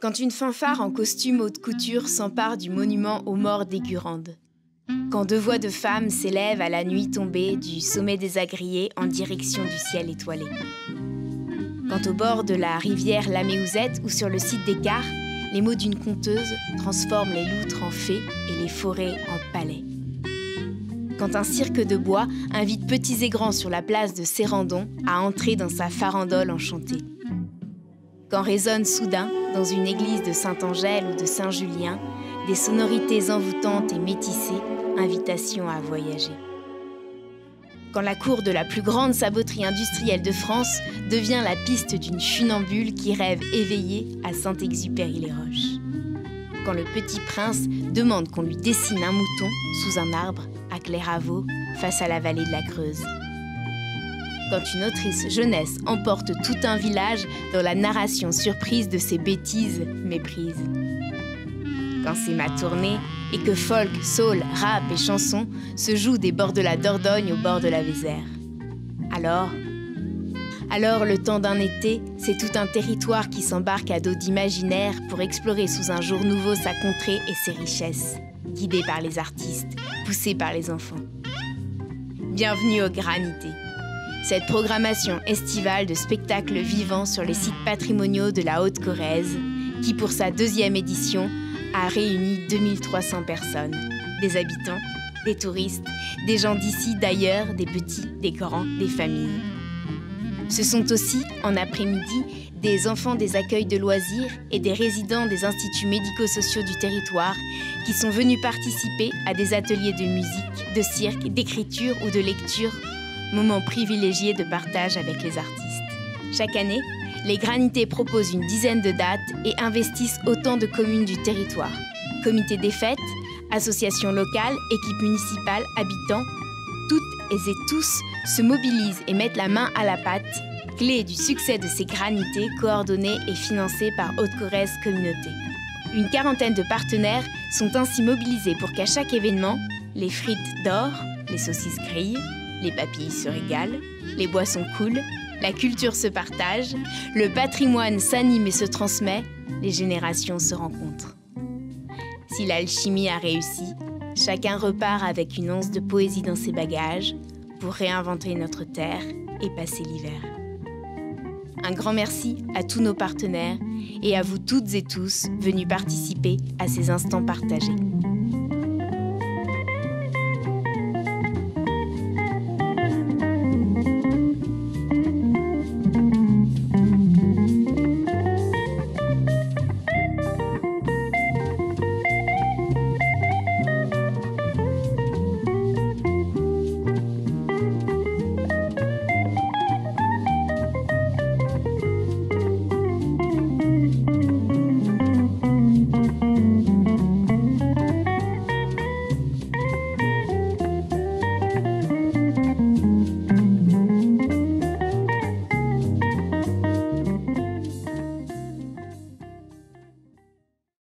Quand une fanfare en costume haute couture s'empare du monument aux morts d'Aigurande. Quand deux voix de femmes s'élèvent à la nuit tombée du sommet des Agriers en direction du ciel étoilé. Quand au bord de la rivière Laméouzette ou sur le site d'Écart, les mots d'une conteuse transforment les loutres en fées et les forêts en palais. Quand un cirque de bois invite petits et grands sur la place de Sérandon à entrer dans sa farandole enchantée. Quand résonnent soudain, dans une église de Saint-Angèle ou de Saint-Julien, des sonorités envoûtantes et métissées, invitation à voyager. Quand la cour de la plus grande saboterie industrielle de France devient la piste d'une funambule qui rêve éveillée à Saint-Exupéry-les-Roches. Quand le petit prince demande qu'on lui dessine un mouton sous un arbre à Clairvaux face à la vallée de la Creuse. Quand une autrice jeunesse emporte tout un village dans la narration surprise de ses bêtises méprises. Quand c'est ma tournée et que folk, soul, rap et chansons se jouent des bords de la Dordogne au bord de la Vézère. Alors, le temps d'un été, c'est tout un territoire qui s'embarque à dos d'imaginaire pour explorer sous un jour nouveau sa contrée et ses richesses, guidé par les artistes, poussé par les enfants. Bienvenue au Granité. Cette programmation estivale de spectacles vivants sur les sites patrimoniaux de la Haute-Corrèze, qui pour sa 2e édition a réuni 2300 personnes, des habitants, des touristes, des gens d'ici, d'ailleurs, des petits, des grands, des familles. Ce sont aussi, en après-midi, des enfants des accueils de loisirs et des résidents des instituts médico-sociaux du territoire qui sont venus participer à des ateliers de musique, de cirque, d'écriture ou de lecture, moment privilégié de partage avec les artistes. Chaque année, les Granités proposent une dizaine de dates et investissent autant de communes du territoire. Comités des fêtes, associations locales, équipes municipales, habitants, toutes et tous se mobilisent et mettent la main à la pâte, clé du succès de ces Granités coordonnées et financées par Haute-Corrèze Communauté. Une quarantaine de partenaires sont ainsi mobilisés pour qu'à chaque événement, les frites d'or, les saucisses grillent, les papilles se régalent, les boissons coulent, la culture se partage, le patrimoine s'anime et se transmet, les générations se rencontrent. Si l'alchimie a réussi, chacun repart avec une once de poésie dans ses bagages pour réinventer notre terre et passer l'hiver. Un grand merci à tous nos partenaires et à vous toutes et tous venus participer à ces instants partagés.